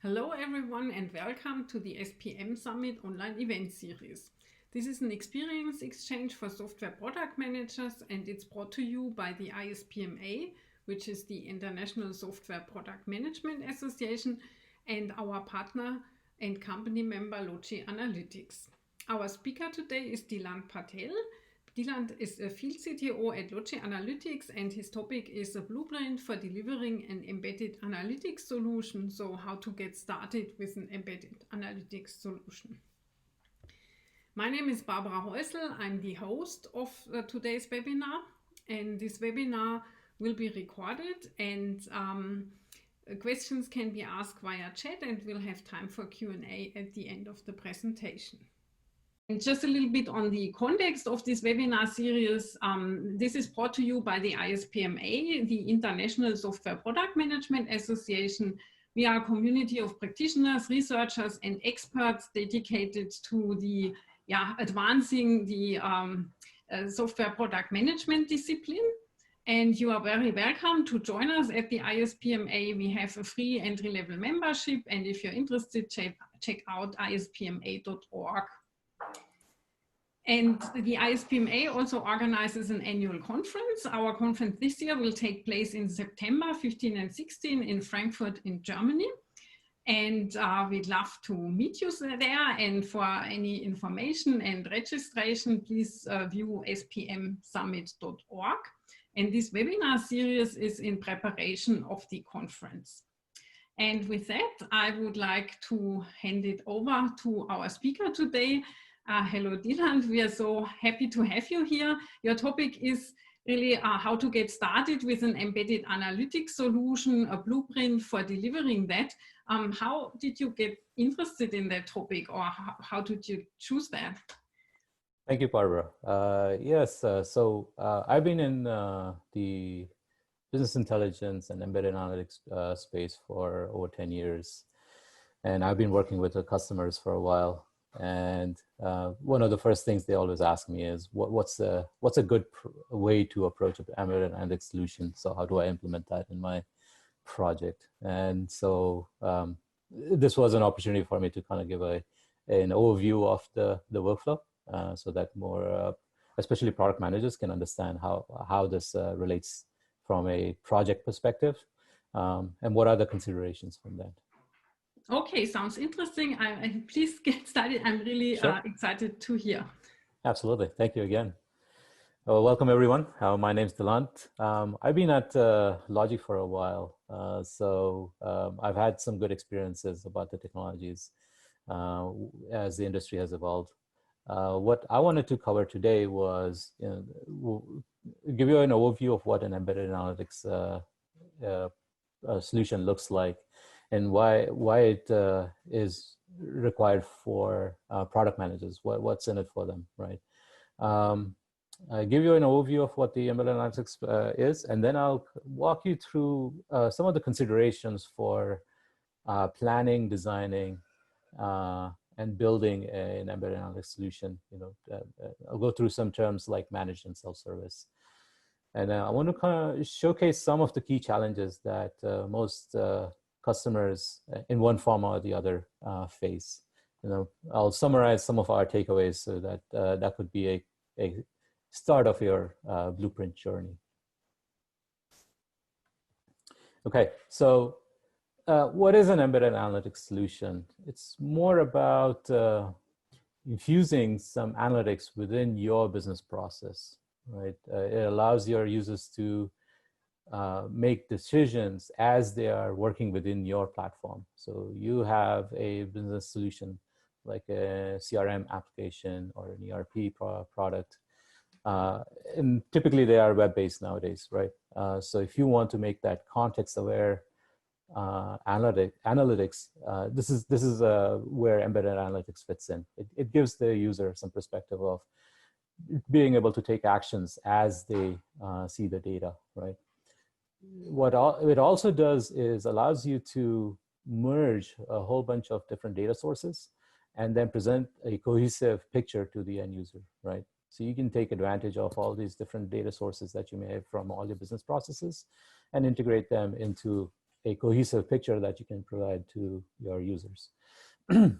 Hello everyone and welcome to the SPM Summit online event series. This is an experience exchange for software product managers and it's brought to you by the ISPMA, which is the International Software Product Management Association, and our partner and company member Logi Analytics. Our speaker today is Dilant Patel. Dilant is a field CTO at Logi Analytics and his topic is a blueprint for delivering an embedded analytics solution. So how to get started with an embedded analytics solution. My name is Barbara Häusl. I'm the host of today's webinar, and this webinar will be recorded and questions can be asked via chat, and we'll have time for Q&A at the end of the presentation. And just a little bit on the context of this webinar series, this is brought to you by the ISPMA, the International Software Product Management Association. We are a community of practitioners, researchers, and experts dedicated to the advancing the software product management discipline. And you are very welcome to join us at the ISPMA. We have a free entry-level membership, and if you're interested, check out ispma.org. And the ISPMA also organizes an annual conference. Our conference this year will take place in September 15 and 16 in Frankfurt in Germany. And we'd love to meet you there. And for any information and registration, please view spmsummit.org. And this webinar series is in preparation of the conference. And with that, I would like to hand it over to our speaker today. Hello, Dilant. We are so happy to have you here. Your topic is really how to get started with an embedded analytics solution, a blueprint for delivering that. How did you get interested in that topic, or how did you choose that? Thank you, Barbara. Yes, I've been in the business intelligence and embedded analytics space for over 10 years. And I've been working with the customers for a while. And one of the first things they always ask me is, what's a good way to approach an embedded analytics solution? So how do I implement that in my project? And so this was an opportunity for me to kind of give an overview of the workflow so that more, especially product managers, can understand how this relates from a project perspective and what are the considerations from that. Okay, sounds interesting. Please get started. I'm really excited to hear. Absolutely. Thank you again. Welcome, everyone. My name's Dilant. I've been at Logi for a while, so I've had some good experiences about the technologies as the industry has evolved. What I wanted to cover today was give you an overview of what an embedded analytics solution looks like, and why it is required for product managers, what's in it for them, right? I'll give you an overview of what the embedded analytics is, and then I'll walk you through some of the considerations for planning, designing, and building an embedded analytics solution. I'll go through some terms like managed and self-service. And I want to kind of showcase some of the key challenges that most customers in one form or the other face. I'll summarize some of our takeaways so that that could be a start of your blueprint journey. Okay, so what is an embedded analytics solution? It's more about infusing some analytics within your business process, right? It allows your users to make decisions as they are working within your platform. So you have a business solution like a CRM application or an ERP product. And typically they are web-based nowadays, right? So if you want to make that context-aware analytics, this is where embedded analytics fits in. It gives the user some perspective of being able to take actions as they see the data, right? What it also does is allows you to merge a whole bunch of different data sources and then present a cohesive picture to the end user, right? So you can take advantage of all these different data sources that you may have from all your business processes and integrate them into a cohesive picture that you can provide to your users. Let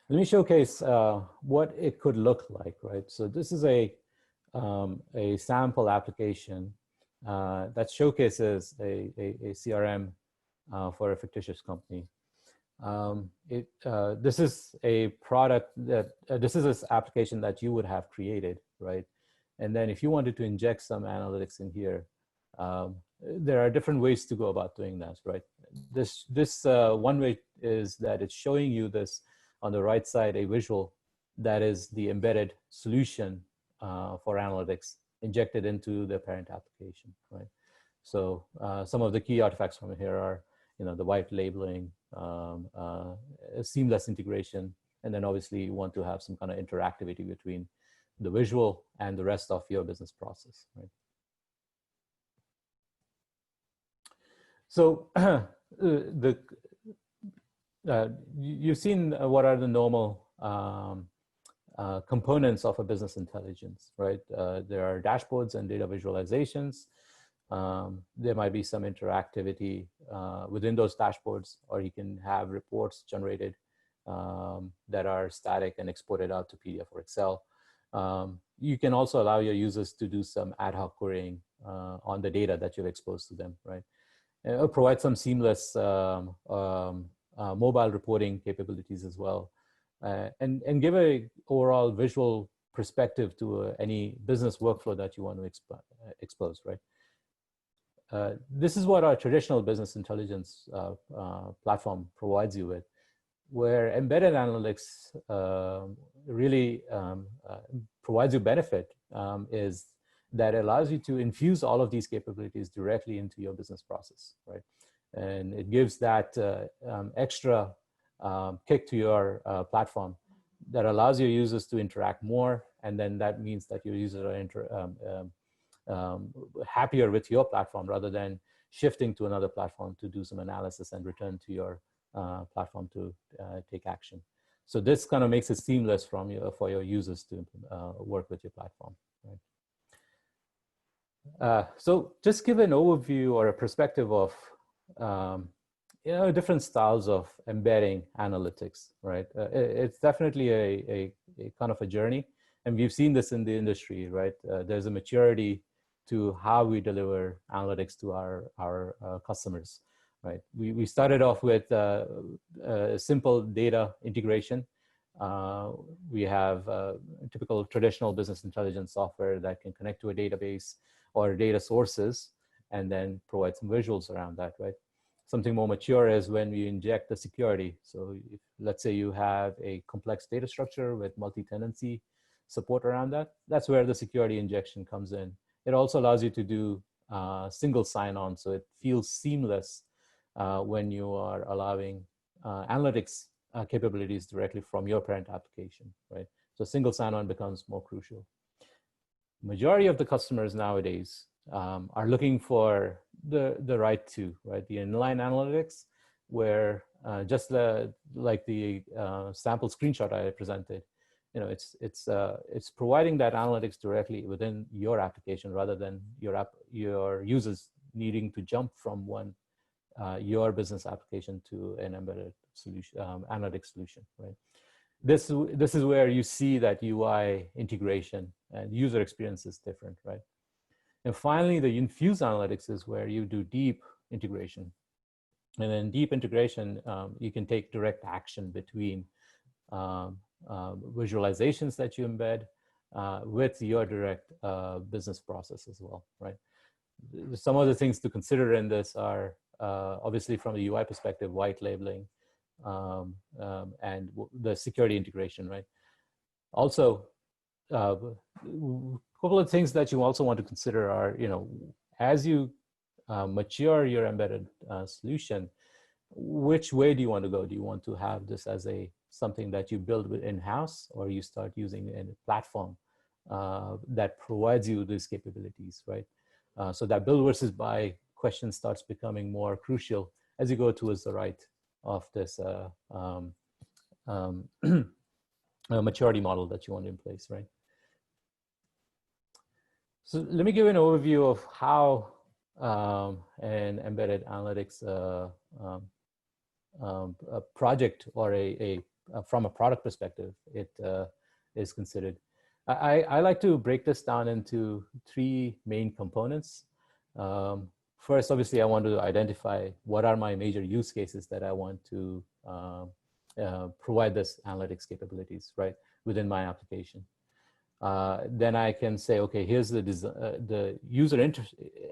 me showcase what it could look like, right? So this is a sample application that showcases a CRM for a fictitious company. This is a product that, this is this application that you would have created, right? And then if you wanted to inject some analytics in here, there are different ways to go about doing that, right? This one way is that it's showing you this on the right side, a visual that is the embedded solution for analytics injected into the parent application, right? So some of the key artifacts from here are, the white labeling, seamless integration, and then obviously you want to have some kind of interactivity between the visual and the rest of your business process, right? So you've seen what are the normal components of a business intelligence, right? There are dashboards and data visualizations. There might be some interactivity within those dashboards, or you can have reports generated that are static and exported out to PDF or Excel. You can also allow your users to do some ad hoc querying on the data that you've exposed to them, right? And it'll provide some seamless mobile reporting capabilities as well, and give a overall visual perspective to any business workflow that you want to expose, right? This is what our traditional business intelligence platform provides you with, where embedded analytics really provides you benefit, is that allows you to infuse all of these capabilities directly into your business process, right? And it gives that extra kick to your platform that allows your users to interact more, and then that means that your users are happier with your platform rather than shifting to another platform to do some analysis and return to your platform to take action. So this kind of makes it seamless for your users to work with your platform, right? So just give an overview or a perspective of different styles of embedding analytics, right? It's definitely a kind of a journey, and we've seen this in the industry, right? There's a maturity to how we deliver analytics to our customers, right? We started off with simple data integration. We have typical traditional business intelligence software that can connect to a database or data sources and then provide some visuals around that, right? Something more mature is when we inject the security. So if, let's say you have a complex data structure with multi-tenancy support around that, that's where the security injection comes in. It also allows you to do single sign-on, so it feels seamless when you are allowing analytics capabilities directly from your parent application, right? So single sign-on becomes more crucial. Majority of the customers nowadays are looking for the right two, right? The inline analytics, where just like the sample screenshot I presented, it's providing that analytics directly within your application rather than your users needing to jump from your business application to an embedded solution, analytics solution, right? This is where you see that UI integration and user experience is different, right? And finally, the infused analytics is where you do deep integration. And in deep integration, you can take direct action between visualizations that you embed with your direct business process as well, right? Some of the things to consider in this are obviously from the UI perspective, white labeling, and the security integration, right? Also, a couple of things that you also want to consider are, as you mature your embedded solution, which way do you want to go? Do you want to have this as something that you build in-house, or you start using a platform that provides you these capabilities, right? So that build versus buy question starts becoming more crucial as you go towards the right of this maturity model that you want in place, right? So let me give an overview of how an embedded analytics a project or from a product perspective, it is considered. I like to break this down into three main components. First, obviously, I want to identify what are my major use cases that I want to provide this analytics capabilities, right, within my application. Then I can say, okay, here's the user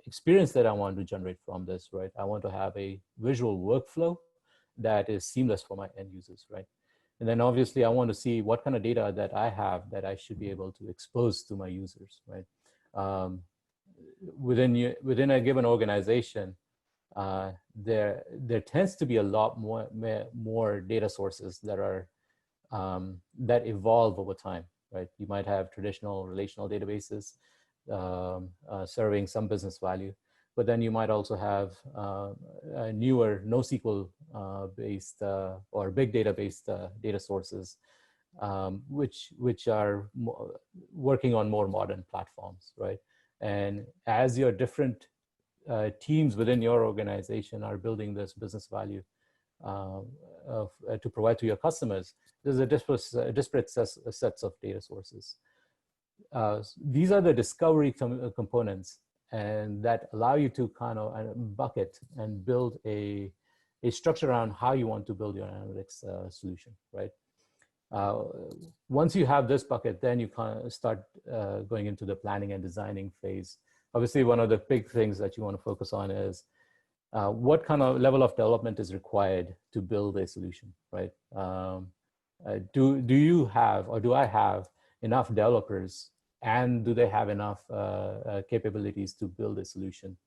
experience that I want to generate from this, right? I want to have a visual workflow that is seamless for my end users, right? And then obviously I want to see what kind of data that I have that I should be able to expose to my users, right? Within a given organization, there tends to be a lot more data sources that are that evolve over time, right? You might have traditional relational databases serving some business value, but then you might also have newer NoSQL based or big data based data sources, which are working on more modern platforms, right? And as your different teams within your organization are building this business value to provide to your customers, there's a disparate sets of data sources. These are the discovery components, and that allow you to kind of bucket and build a structure around how you want to build your analytics solution, right? Once you have this bucket, then you kind of start going into the planning and designing phase. Obviously, one of the big things that you want to focus on is what kind of level of development is required to build a solution, right? Do you have, or do I have enough developers, and do they have enough capabilities to build a solution?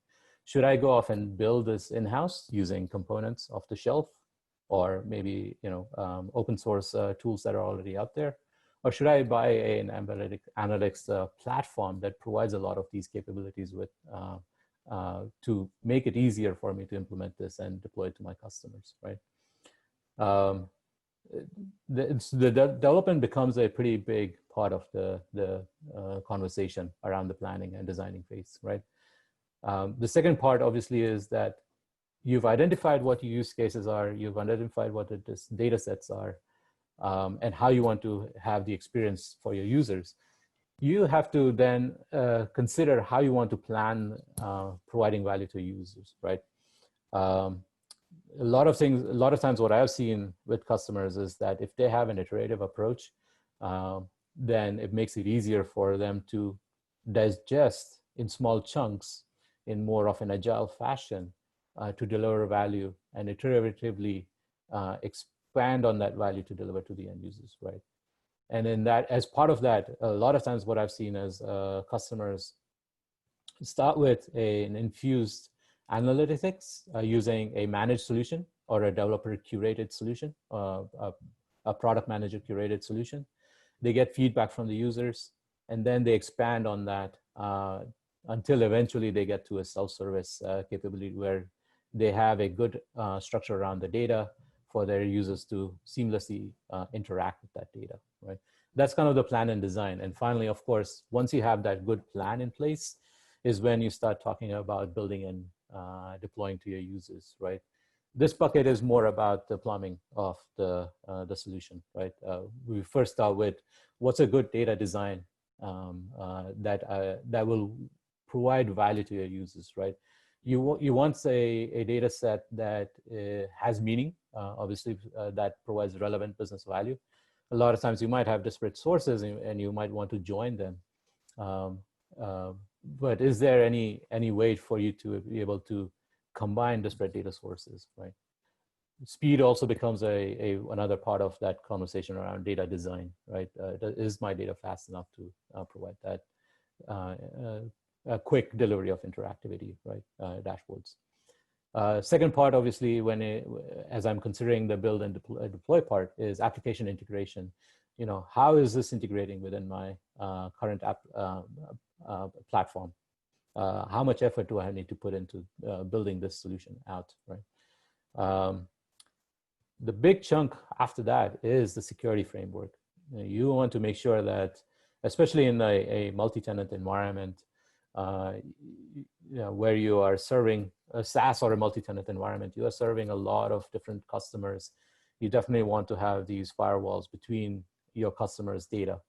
Should I go off and build this in-house using components off the shelf, or maybe open source tools that are already out there? Or should I buy an analytics platform that provides a lot of these capabilities with to make it easier for me to implement this and deploy it to my customers, right? The development becomes a pretty big part of the conversation around the planning and designing phase, right? The second part, obviously, is that you've identified what your use cases are, you've identified what the data sets are, and how you want to have the experience for your users. You have to then consider how you want to plan providing value to users, right? A lot of times what I've seen with customers is that if they have an iterative approach, then it makes it easier for them to digest in small chunks in more of an agile fashion to deliver value and iteratively expand on that value to deliver to the end users, right? And in that, as part of that, a lot of times what I've seen is customers start with an infused analytics using a managed solution or a developer curated solution, a product manager curated solution. They get feedback from the users, and then they expand on that until eventually they get to a self-service capability where they have a good structure around the data for their users to seamlessly interact with that data, right? That's kind of the plan and design. And finally, of course, once you have that good plan in place is when you start talking about building and deploying to your users, right? This bucket is more about the plumbing of the solution, right? We first start with what's a good data design that will provide value to your users, right? You want a data set that has meaning, obviously, that provides relevant business value. A lot of times you might have disparate sources and you might want to join them. But is there any way for you to be able to combine disparate data sources, right? Speed also becomes another part of that conversation around data design, right? Is my data fast enough to provide that a quick delivery of interactivity, right? Dashboards. Second part, obviously, as I'm considering the build and deploy part, is application integration. How is this integrating within my current app platform? How much effort do I need to put into building this solution out, right? The big chunk after that is the security framework. You want to make sure that, especially in a multi-tenant environment, where you are serving a SaaS or a multi-tenant environment, you are serving a lot of different customers. You definitely want to have these firewalls between your customers' data.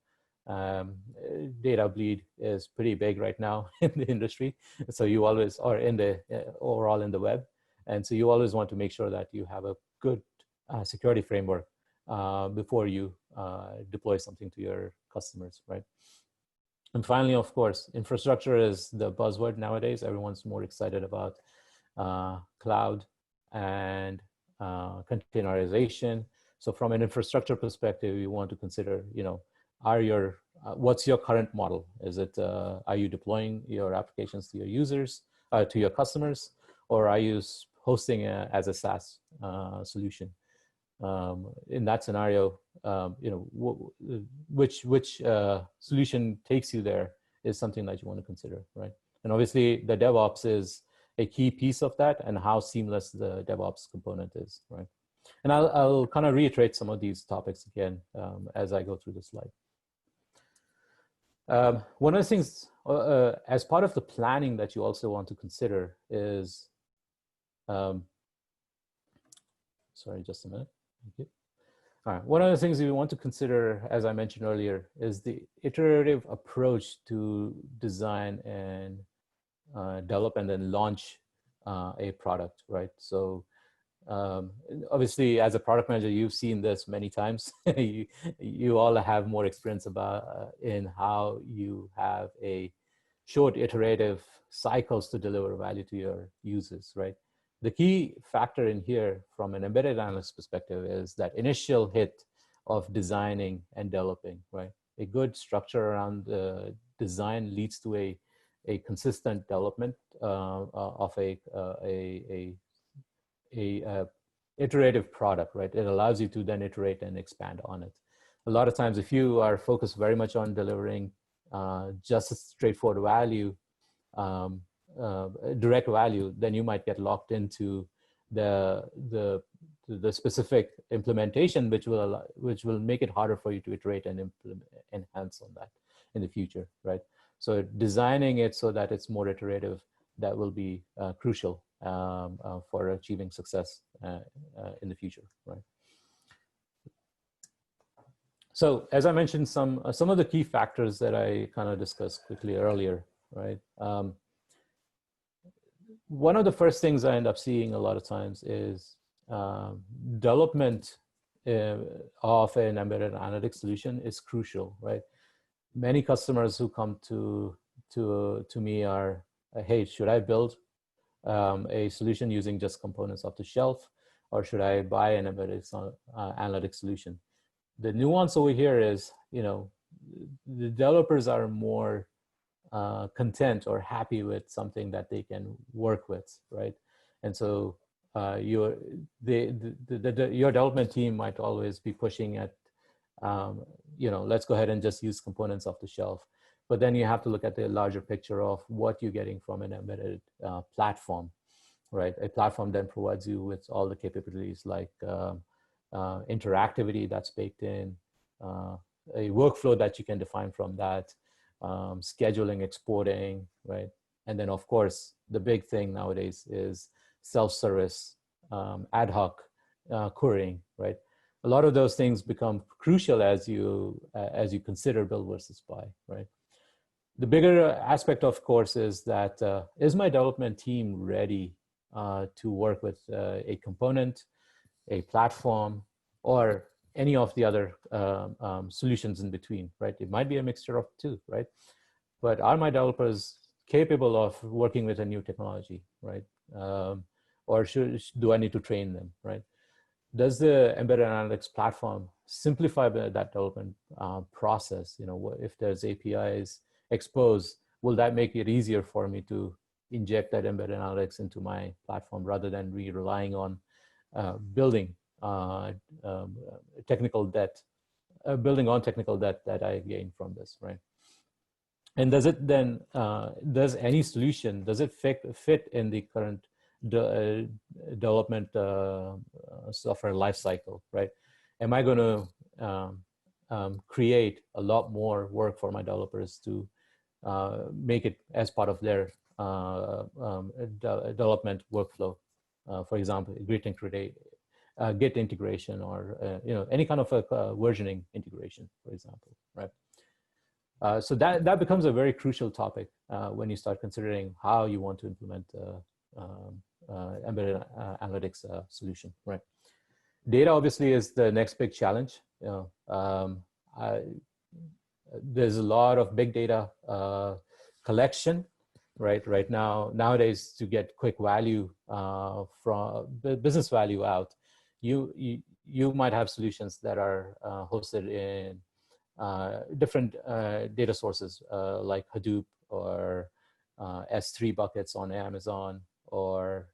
Data bleed is pretty big right now in the industry. So you always, or in the overall in the web. And so you always want to make sure that you have a good security framework before you deploy something to your customers, right? And finally, of course, infrastructure is the buzzword nowadays. Everyone's more excited about cloud and containerization. So from an infrastructure perspective, you want to consider, what's your current model? Is it, are you deploying your applications to your users, to your customers, or are you hosting as a SaaS solution? In that scenario, which solution takes you there is something that you want to consider, right? And obviously, the DevOps is a key piece of that, and how seamless the DevOps component is, right? And I'll kind of reiterate some of these topics again as I go through the slide. One of the things, as part of the planning that you also want to consider is, sorry, just a minute. Thank you. All right. One of the things you want to consider, as I mentioned earlier, is the iterative approach to design and develop and then launch a product, right? So obviously, as a product manager, you've seen this many times. you all have more experience about in how you have a short iterative cycles to deliver value to your users, right? The key factor in here from an embedded analyst perspective is that initial hit of designing and developing, right? A good structure around the design leads to a consistent development of a iterative product, right? It allows you to then iterate and expand on it. A lot of times, if you are focused very much on delivering just a straightforward value, direct value, then you might get locked into the specific implementation, which will make it harder for you to iterate and enhance on that in the future, right? So designing it so that it's more iterative, that will be crucial for achieving success in the future, right? So as I mentioned, some of the key factors that I kind of discussed quickly earlier, right? One of the first things I end up seeing a lot of times is development of an embedded analytics solution is crucial, right? Many customers who come to me are, hey, should I build a solution using just components off the shelf, or should I buy an embedded analytics solution? The nuance over here is, the developers are more content or happy with something that they can work with, right? And so your development team might always be pushing at, let's go ahead and just use components off the shelf. But then you have to look at the larger picture of what you're getting from an embedded platform, right? A platform then provides you with all the capabilities like interactivity that's baked in, a workflow that you can define from that, scheduling, exporting, right? And then, of course, the big thing nowadays is self-service, ad hoc querying, right? A lot of those things become crucial as you consider build versus buy, right? The bigger aspect, of course, is that is my development team ready to work with a component, a platform, or any of the other solutions in between, right? It might be a mixture of two, right? But are my developers capable of working with a new technology, right? Or do I need to train them, right? Does the embedded analytics platform simplify that development process? If there's APIs exposed, will that make it easier for me to inject that embedded analytics into my platform rather than relying on building technical debt, building on technical debt that I gain from this, right? And does it then, does any solution, does it fit in the current development software lifecycle, right? Am I going to create a lot more work for my developers to make it as part of their development workflow. For example, Git integration, or any kind of a versioning integration, for example, right? So that becomes a very crucial topic when you start considering how you want to implement embedded analytics solution, right? Data obviously is the next big challenge. There's a lot of big data collection, right now. Nowadays, to get quick value from business value out, you might have solutions that are hosted in different data sources like Hadoop or S3 buckets on Amazon, or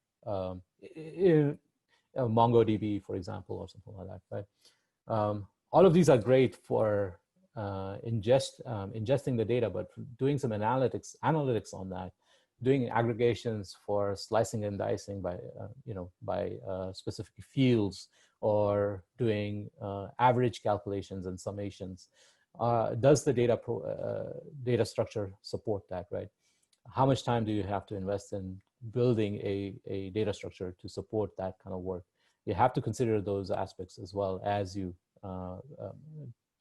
MongoDB, for example, or something like that, right? All of these are great for ingesting the data, but doing some analytics on that, doing aggregations for slicing and dicing by specific fields, or doing average calculations and summations. Does the data structure support that, right? How much time do you have to invest in building a data structure to support that kind of work? You have to consider those aspects as well as you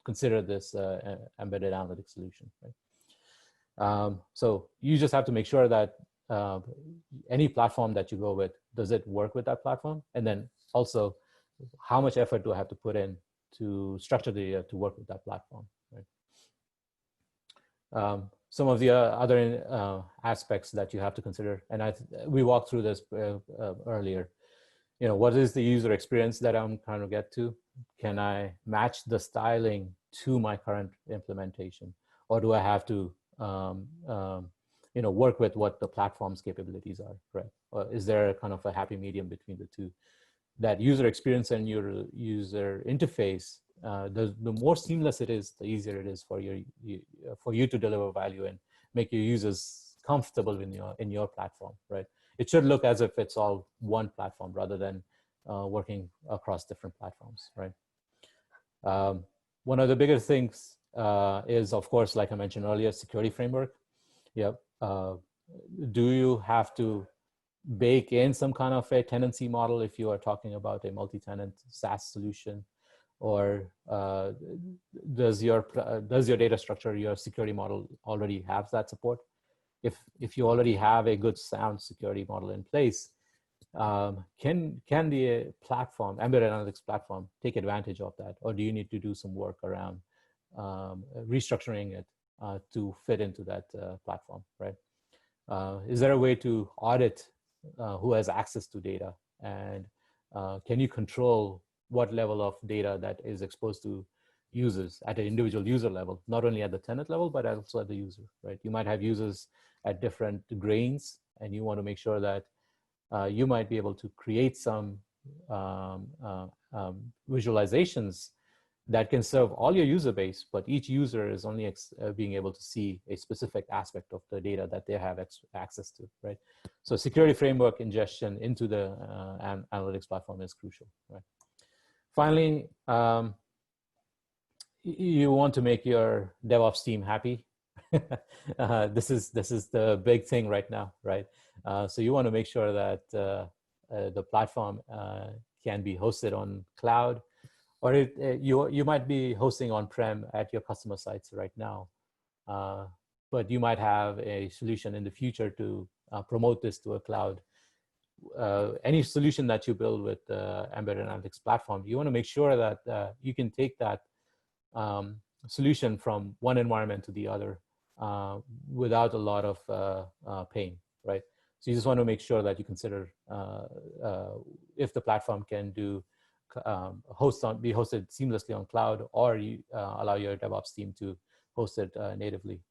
consider this embedded analytics solution, right? So you just have to make sure that any platform that you go with, does it work with that platform? And then also, how much effort do I have to put in to structure the data to work with that platform, right? Some of the other aspects that you have to consider, and we walked through this earlier. What is the user experience that I'm trying to get to? Can I match the styling to my current implementation, or do I have to work with what the platform's capabilities are, right? Or is there a kind of a happy medium between the two? That user experience and your user interface, the more seamless it is, the easier it is for you to deliver value and make your users comfortable in your platform, right? It should look as if it's all one platform rather than working across different platforms, right? One of the bigger things is, of course, like I mentioned earlier, security framework. Yep. Do you have to bake in some kind of a tenancy model if you are talking about a multi-tenant SaaS solution? Or does your data structure, your security model already have that support? If you already have a good sound security model in place, can the platform, embedded analytics platform, take advantage of that? Or do you need to do some work around restructuring it to fit into that platform, right? Is there a way to audit who has access to data? And can you control what level of data that is exposed to users at an individual user level, not only at the tenant level, but also at the user, right? You might have users at different grains, and you want to make sure that you might be able to create some visualizations that can serve all your user base, but each user is only being able to see a specific aspect of the data that they have access to, right? So security framework ingestion into the analytics platform is crucial, right? Finally, you want to make your DevOps team happy. This is the big thing right now, right? So you want to make sure that the platform can be hosted on cloud, or you might be hosting on-prem at your customer sites right now, but you might have a solution in the future to promote this to a cloud. Any solution that you build with the embedded analytics platform, you want to make sure that you can take that solution from one environment to the other without a lot of pain, right? So you just want to make sure that you consider if the platform can be hosted seamlessly on cloud, or you allow your DevOps team to host it natively.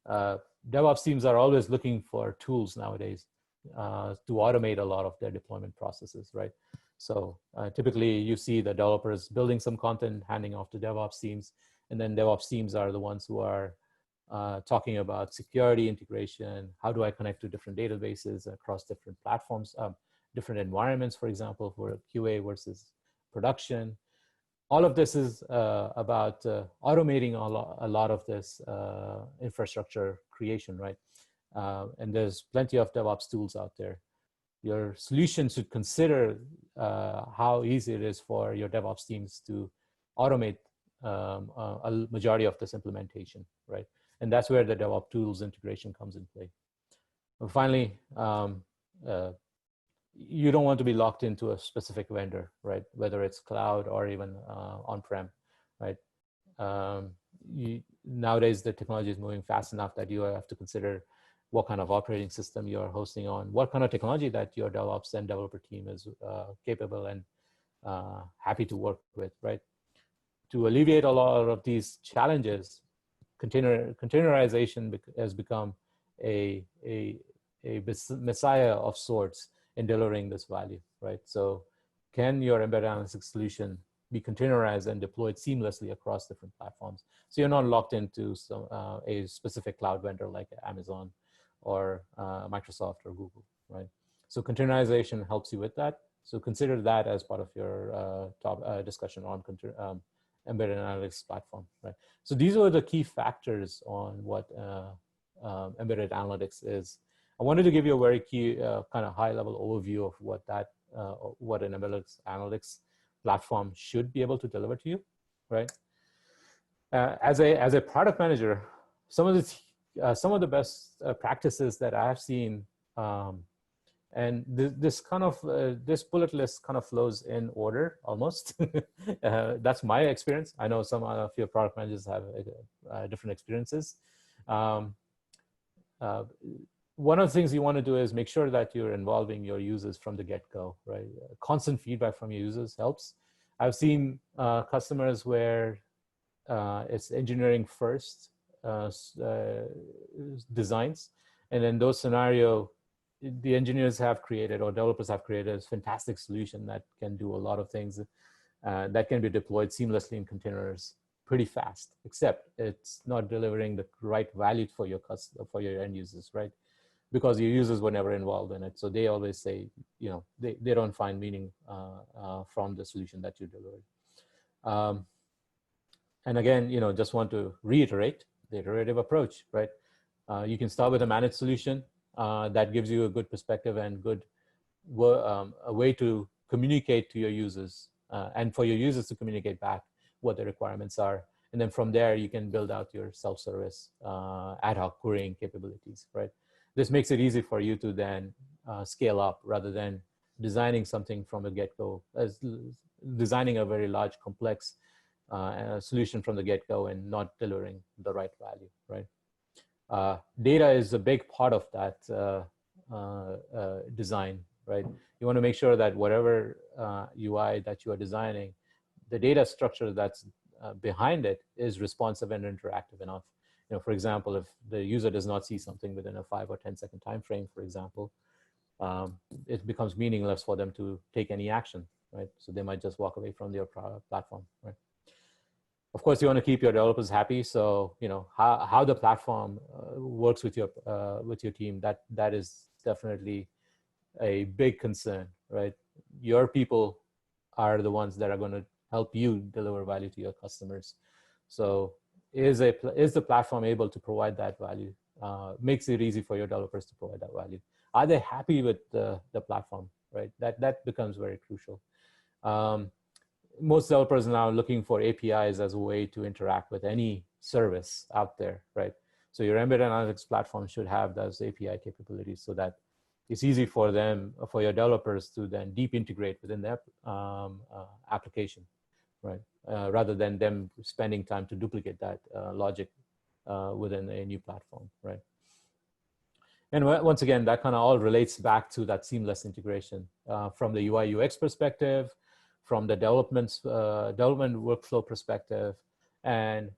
DevOps teams are always looking for tools nowadays to automate a lot of their deployment processes, right? So typically you see the developers building some content, handing off to DevOps teams, and then DevOps teams are the ones who are talking about security integration. How do I connect to different databases across different platforms, different environments, for example, for QA versus production. All of this is about automating a lot of this infrastructure creation, right? And there's plenty of DevOps tools out there. Your solution should consider how easy it is for your DevOps teams to automate a majority of this implementation, right? And that's where the DevOps tools integration comes in play. And finally, you don't want to be locked into a specific vendor, right? Whether it's cloud or even on-prem, right? Nowadays, the technology is moving fast enough that you have to consider what kind of operating system you are hosting on, what kind of technology that your DevOps and developer team is capable and happy to work with, right? To alleviate a lot of these challenges, containerization has become a messiah of sorts in delivering this value, right? So can your embedded analytics solution be containerized and deployed seamlessly across different platforms? So you're not locked into a specific cloud vendor like Amazon or Microsoft or Google, right? So containerization helps you with that. So consider that as part of your top discussion on embedded analytics platform, right? So these are the key factors on what embedded analytics is. I wanted to give you a very key kind of high-level overview of what an embedded analytics platform should be able to deliver to you, right? As a product manager, some of the best practices that I have seen, and this bullet list kind of flows in order almost. That's my experience. I know some of your product managers have different experiences. One of the things you want to do is make sure that you're involving your users from the get-go, right? Constant feedback from your users helps. I've seen customers where it's engineering first designs, and in those scenarios, the engineers have created or developers have created a fantastic solution that can do a lot of things that can be deployed seamlessly in containers pretty fast, except it's not delivering the right value for your end users, right? Because your users were never involved in it. So they always say, you know, they don't find meaning from the solution that you delivered. And again, you know, just want to reiterate the iterative approach, right? You can start with a managed solution that gives you a good perspective and good a way to communicate to your users and for your users to communicate back what the requirements are. And then from there, you can build out your self-service ad hoc querying capabilities, right? This makes it easy for you to then scale up rather than designing something from the get-go, as designing a very large, complex solution from the get-go and not delivering the right value, right? Data is a big part of that design, right? You want to make sure that whatever UI that you are designing, the data structure that's behind it is responsive and interactive enough. You know, for example, if the user does not see something within a 5 or 10-second time frame, for example, it becomes meaningless for them to take any action, right? So they might just walk away from their platform, right? Of course, you want to keep your developers happy. So, you know, how the platform works with your team, that is definitely a big concern, right? Your people are the ones that are going to help you deliver value to your customers. So is the platform able to provide that value? Makes it easy for your developers to provide that value. Are they happy with the platform, right? That becomes very crucial. Most developers are now looking for APIs as a way to interact with any service out there, right? So your embedded analytics platform should have those API capabilities so that it's easy for them, for your developers to then deep integrate within their application, right? Rather than them spending time to duplicate that logic within a new platform, right? And once again, that kind of all relates back to that seamless integration from the UI UX perspective, from the development workflow perspective, and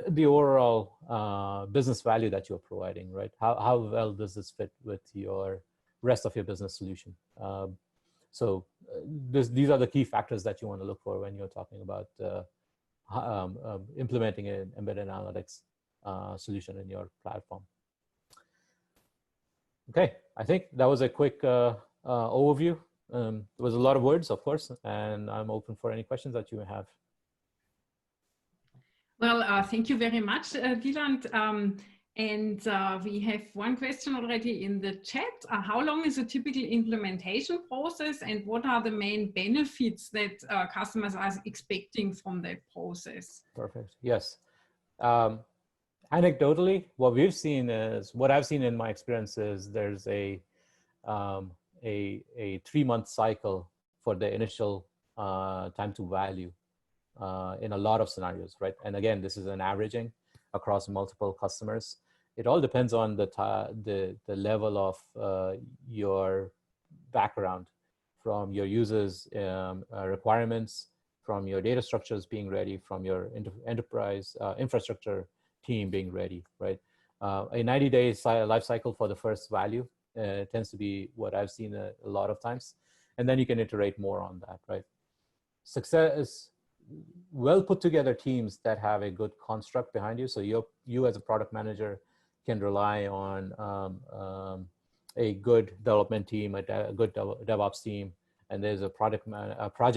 the overall business value that you're providing, right? How well does this fit with your rest of your business solution? So these are the key factors that you want to look for when you're talking about implementing an embedded analytics solution in your platform. Okay, I think that was a quick overview. There was a lot of words, of course, and I'm open for any questions that you may have. Well, thank you very much, Dilant. And we have one question already in the chat. How long is a typical implementation process, and what are the main benefits that customers are expecting from that process? Perfect. Yes. Anecdotally, what I've seen in my experience is there's a 3-month cycle for the initial time to value in a lot of scenarios, right? And again, this is an averaging across multiple customers. It all depends on the level of your background, from your users' requirements, from your data structures being ready, from your enterprise infrastructure team being ready, right? A 90-day life cycle for the first value tends to be what I've seen a lot of times. And then you can iterate more on that, right? Success, well put together teams that have a good construct behind you. So you as a product manager can rely on a good development team, a good DevOps team, and there's a project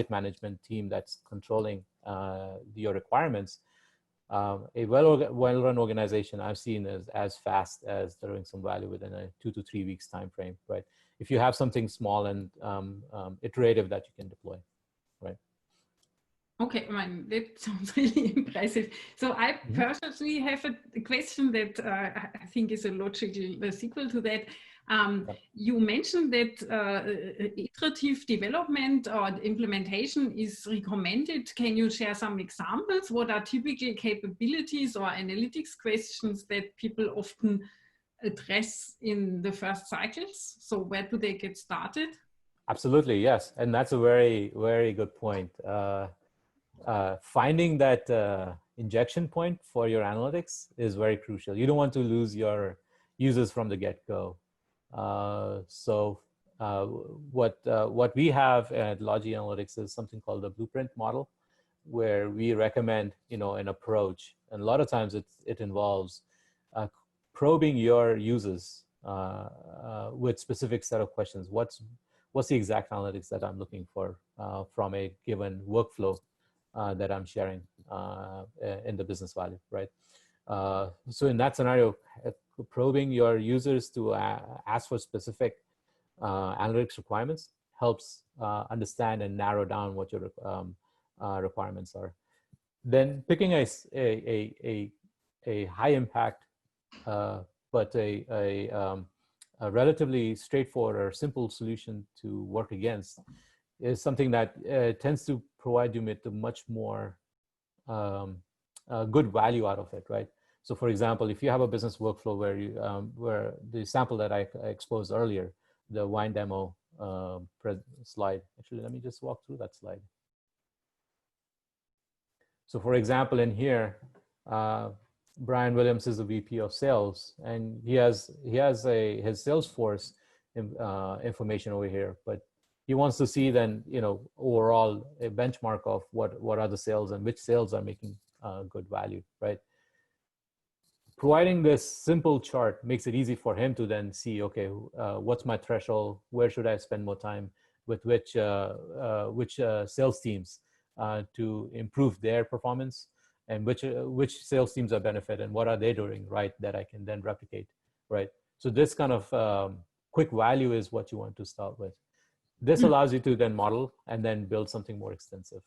management team that's controlling your requirements. A well-run organization I've seen is as fast as delivering some value within a 2 to 3 weeks time frame, right? If you have something small and iterative that you can deploy, right? Okay, that sounds really impressive. So I personally have a question that I think is a logical sequel to that. You mentioned that iterative development or implementation is recommended. Can you share some examples? What are typical capabilities or analytics questions that people often address in the first cycles? So where do they get started? Absolutely, yes. And that's a very, very good point. Finding that injection point for your analytics is very crucial. You don't want to lose your users from the get-go. What we have at Logi Analytics is something called the blueprint model, where we recommend an approach, and a lot of times it involves probing your users with specific set of questions. What's the exact analytics that I'm looking for from a given workflow that I'm sharing in the business value, right? So in that scenario, probing your users to ask for specific analytics requirements helps understand and narrow down what your requirements are. Then picking a high impact, but a relatively straightforward or simple solution to work against is something that tends to provide you with a much more good value out of it, right? So for example, if you have a business workflow where the sample that I exposed earlier, the wine demo slide, actually, let me just walk through that slide. So for example, in here, Brian Williams is the VP of sales, and he has his Salesforce information over here, but he wants to see then, overall a benchmark of what are the sales and which sales are making good value, right? Providing this simple chart makes it easy for him to then see, okay, what's my threshold? Where should I spend more time with which sales teams to improve their performance, and which sales teams are benefit and what are they doing right that I can then replicate, right? So this kind of quick value is what you want to start with. This allows you to then model and then build something more extensive.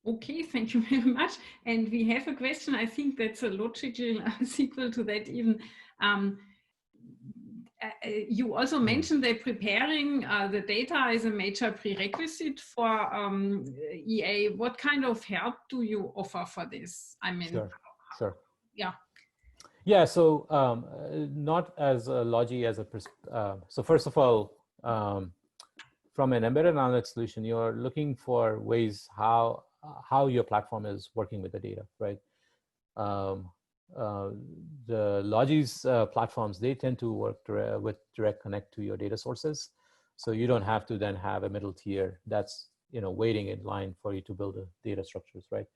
Okay, thank you very much. And we have a question, I think that's a logical sequel to that even. You also mentioned that preparing the data is a major prerequisite for EA. What kind of help do you offer for this? I mean, sure. Yeah. Yeah, so not as a Logi as a, so first of all, from an embedded analytics solution, you're looking for ways how your platform is working with the data, right? The Logi's platforms, they tend to work with direct connect to your data sources. So you don't have to then have a middle tier that's waiting in line for you to build the data structures, right?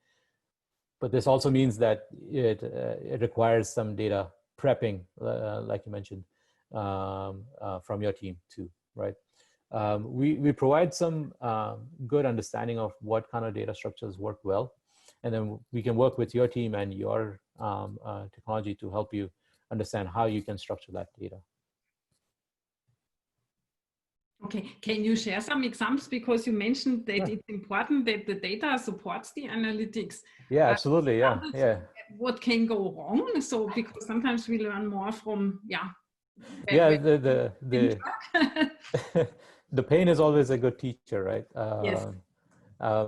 But this also means that it requires some data prepping, like you mentioned, from your team too, right? We provide some good understanding of what kind of data structures work well. And then we can work with your team and your technology to help you understand how you can structure that data. Okay, can you share some examples, because you mentioned that it's important that the data supports the analytics. Yeah, absolutely. Yeah, yeah. What can go wrong? So because sometimes we learn more from the the pain is always a good teacher, right? Yes.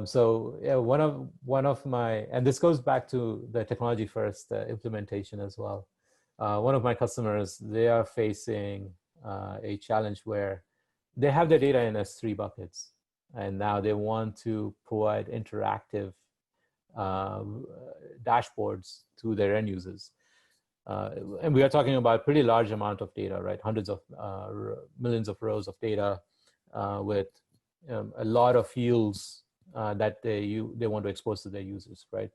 So yeah, one of my, and this goes back to the technology first implementation as well. One of my customers, they are facing a challenge where they have their data in S3 buckets, and now they want to provide interactive dashboards to their end users. And we are talking about a pretty large amount of data, right? Hundreds of millions of rows of data with a lot of fields that they want to expose to their users, right?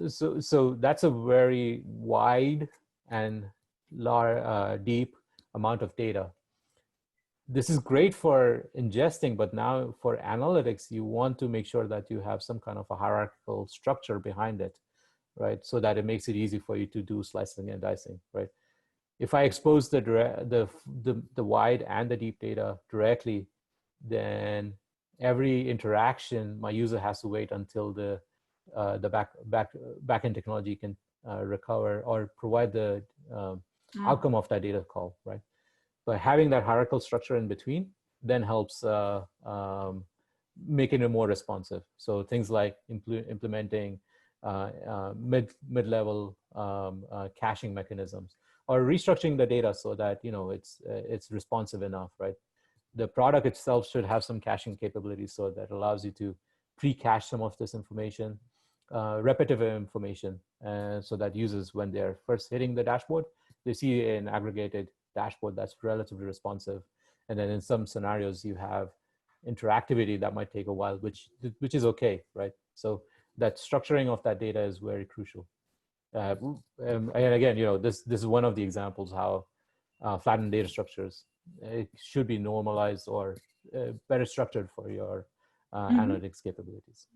So that's a very wide and deep amount of data. This is great for ingesting, but now for analytics, you want to make sure that you have some kind of a hierarchical structure behind it, right? So that it makes it easy for you to do slicing and dicing, right? If I expose the wide and the deep data directly, then every interaction, my user has to wait until the backend technology can recover or provide the outcome of that data call, right? But having that hierarchical structure in between then helps making it more responsive. So things like implementing mid-level caching mechanisms, or restructuring the data so that it's responsive enough, right? The product itself should have some caching capabilities so that allows you to pre-cache some of this information, repetitive information, so that users, when they're first hitting the dashboard, they see an aggregated dashboard that's relatively responsive. And then in some scenarios, you have interactivity that might take a while, which is okay, right? So that structuring of that data is very crucial. And again, this is one of the examples how flattened data structures it should be normalized or better structured for your analytics capabilities.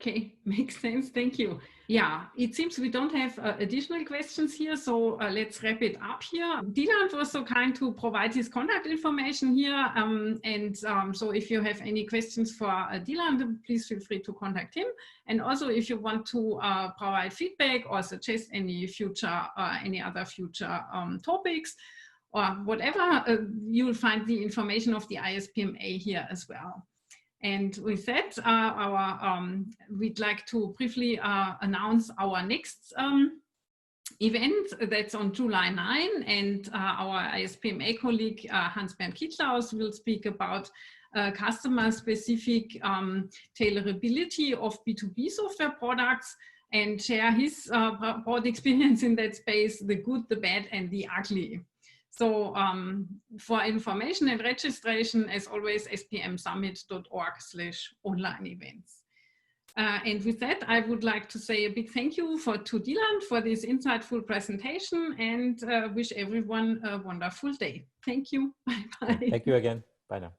Okay, makes sense. Thank you. Yeah, it seems we don't have additional questions here, so let's wrap it up here. Dilant was so kind to provide his contact information here, so if you have any questions for Dilant, please feel free to contact him. And also, if you want to provide feedback or suggest any other future topics or whatever, you'll find the information of the ISPMA here as well. And with that, we'd like to briefly announce our next event. That's on July 9, and our ISPMA colleague Hans-Bernd Kittlaus will speak about customer-specific tailorability of B2B software products and share his broad experience in that space, the good, the bad, and the ugly. So for information and registration, as always, spmsummit.org/online events. And with that, I would like to say a big thank you to Dilant for this insightful presentation, and wish everyone a wonderful day. Thank you. Bye-bye. Thank you again. Bye now.